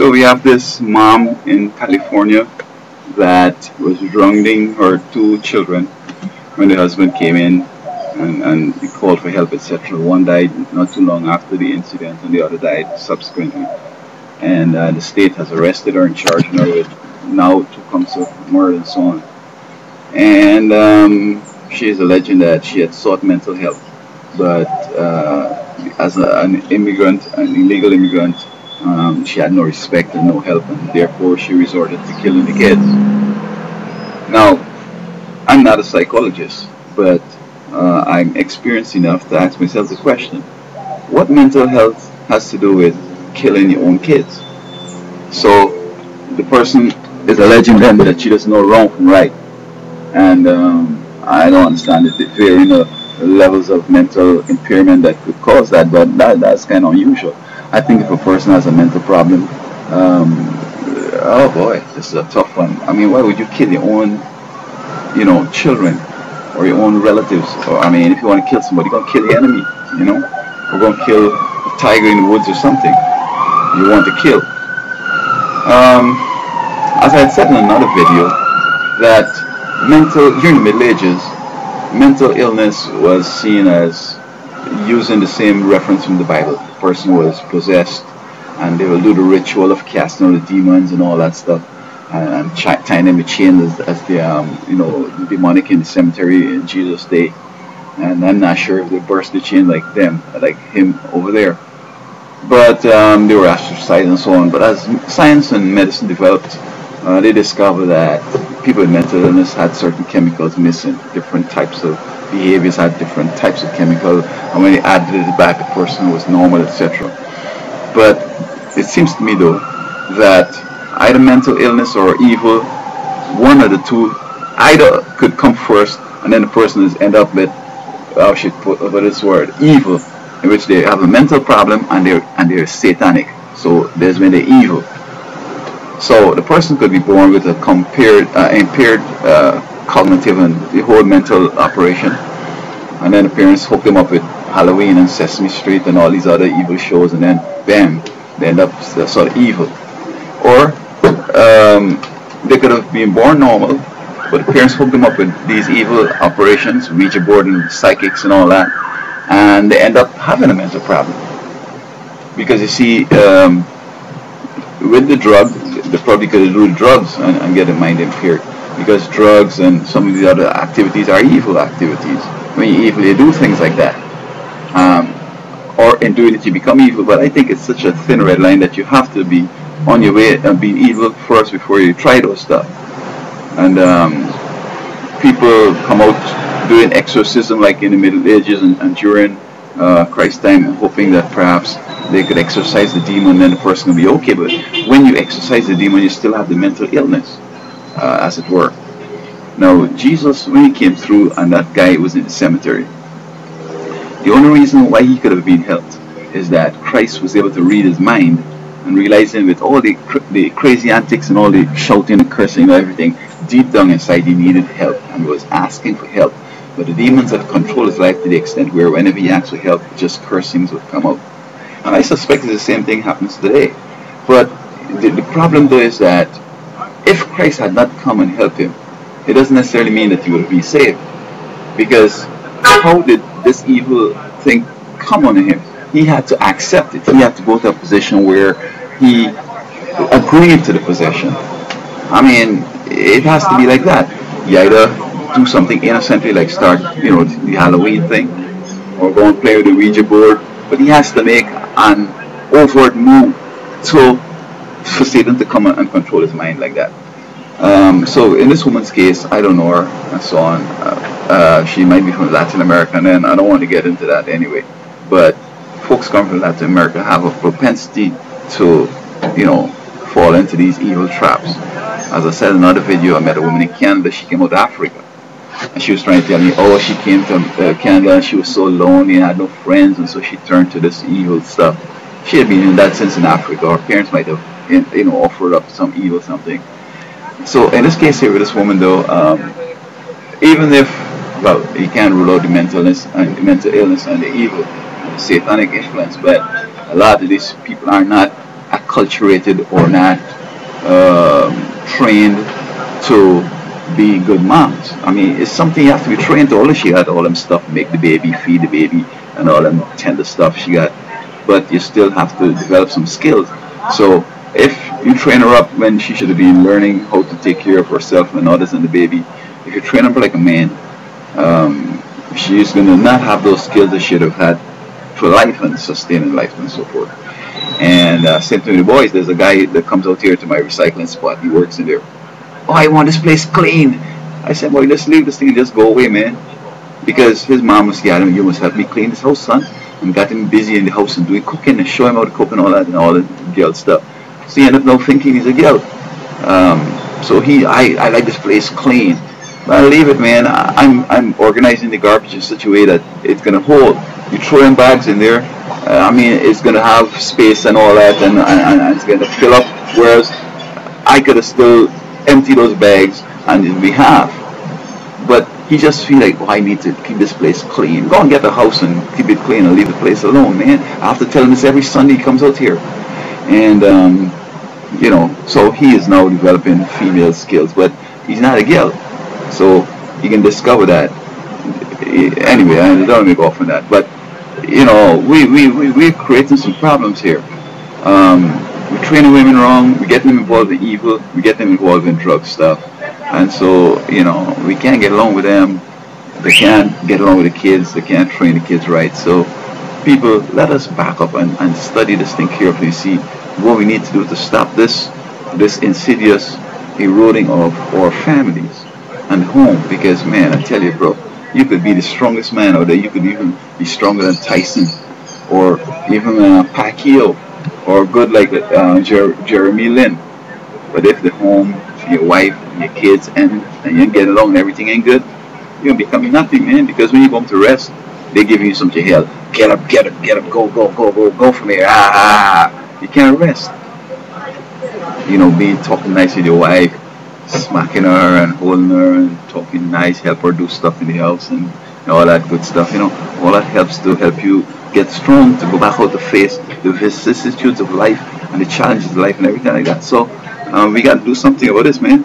So we have this mom in California that was grounding her two children when the husband came in and he called for help, etc. One died not too long after the incident, and the other died subsequently. And the state has arrested her and charged her with now 2 counts of murder and so on. And she is alleging that she had sought mental help, but as an immigrant, an illegal immigrant, she had no respect and no help, and therefore she resorted to killing the kids. Now, I'm not a psychologist, but I'm experienced enough to ask myself the question: what mental health has to do with killing your own kids? So the person is alleging then that she doesn't know wrong from right, and I don't understand the varying levels of mental impairment that could cause that, but that's kind of unusual. I think if a person has a mental problem, oh boy, this is a tough one. I mean, why would you kill your own, children or your own relatives? Or I mean, if you want to kill somebody, you're gonna kill the enemy, or going to kill a tiger in the woods or something. You want to kill. As I had said in another video, that during the Middle Ages, mental illness was seen as using the same reference from the Bible. The person was possessed, and they will do the ritual of casting out the demons and all that stuff, and tying them in chains as the demonic in the cemetery in Jesus' day. And I'm not sure if they burst the chain like them, like him over there. But they were ostracized and so on. But as science and medicine developed, they discovered that people with mental illness had certain chemicals missing. Different types of behaviors had different types of chemicals, and when they added it back, the person was normal, etc. But it seems to me, though, that either mental illness or evil, one of the two, either could come first, and then the person is end up with, how should I put over this word, evil, in which they have a mental problem and they're satanic. So there's when they're evil. So the person could be born with a impaired cognitive and the whole mental operation, and then the parents hook them up with Halloween and Sesame Street and all these other evil shows, and then bam, they end up sort of evil. Or they could have been born normal, but the parents hook them up with these evil operations, Ouija board and psychics and all that, and they end up having a mental problem. Because you see, with the drug, they probably could do drugs and get the mind impaired. Because drugs and some of the other activities are evil activities. When you're evil, you do things like that. Or in doing it, you become evil. But I think it's such a thin red line that you have to be on your way and being evil first before you try those stuff. And people come out doing exorcism like in the Middle Ages and during Christ's time, hoping that perhaps they could exorcise the demon and then the person will be okay. But when you exorcise the demon, you still have the mental illness, as it were. Now, Jesus, when he came through and that guy was in the cemetery, the only reason why he could have been helped is that Christ was able to read his mind and realizing with all the crazy antics and all the shouting and cursing and everything, deep down inside he needed help and was asking for help. But the demons had controlled his life to the extent where whenever he asked for help, just cursings would come out. And I suspect the same thing happens today. But the problem though is that if Christ had not come and helped him, it doesn't necessarily mean that he would be saved. Because how did this evil thing come on him? He had to accept it. He had to go to a position where he agreed to the possession. I mean, it has to be like that. You either do something innocently, like start, the Halloween thing, or go and play with the Ouija board. But he has to make an overt move for Satan to come and control his mind like that. So in this woman's case, I don't know her and so on. She might be from Latin America, and then I don't want to get into that anyway. But folks come from Latin America have a propensity to, fall into these evil traps. As I said in another video, I met a woman in Canada. She came out of Africa, and she was trying to tell me, she came from Canada and she was so lonely and had no friends, and so she turned to this evil stuff. She had been in that sense in Africa. Her parents might have, offered up some evil something. So in this case here with this woman though, even if, you can't rule out the mental illness and the evil, and the satanic influence, but a lot of these people are not acculturated or not trained to be good moms. I mean, it's something you have to be trained to. All she got all them stuff, make the baby, feed the baby, and all them tender stuff she got. But you still have to develop some skills. So if you train her up when she should have been learning how to take care of herself and others and the baby, if you train her like a man, she's going to not have those skills that she should have had for life and sustaining life and so forth. And same thing with the boys. There's a guy that comes out here to my recycling spot. He works in there. Oh, I want this place clean. I said, boy, let's leave this thing and just go away, man. Because his mom must get him, you must help me clean this house, son. And got him busy in the house and doing cooking and show him how to cook and all that and all the girl stuff. So he ended up now thinking he's a girl. So I like this place clean. But I leave it, man. I'm organizing the garbage in such a way that it's gonna hold. You throw in bags in there. I mean, it's gonna have space and all that, and it's gonna fill up. Whereas I could have still empty those bags and it'll be half. But he just feel like, oh, I need to keep this place clean. Go and get the house and keep it clean and leave the place alone, man. I have to tell him this every Sunday he comes out here. And, you know, so he is now developing female skills, but he's not a girl. So you can discover that. Anyway, I don't want to go off on that. But, you know, we're creating some problems here. We're training women wrong, we get them involved in evil, we get them involved in drug stuff. And so, you know, we can't get along with them. They can't get along with the kids. They can't train the kids right. So people, let us back up and study this thing carefully, see what we need to do to stop this insidious eroding of our families and home. Because, man, I tell you, bro, you could be the strongest man out there. You could even be stronger than Tyson or even Pacquiao or good like Jeremy Lin. But if the home, your wife, your kids, and you get along and everything ain't good, you're going to become nothing, man. Because when you go home to rest, they give you some hell. Get up, go from here. You can't rest. You know, talking nice with your wife, smacking her and holding her and talking nice, help her do stuff in the house and all that good stuff. You know, all that helps to help you get strong to go back out to face the vicissitudes of life and the challenges of life and everything like that. So we got to do something about this, man.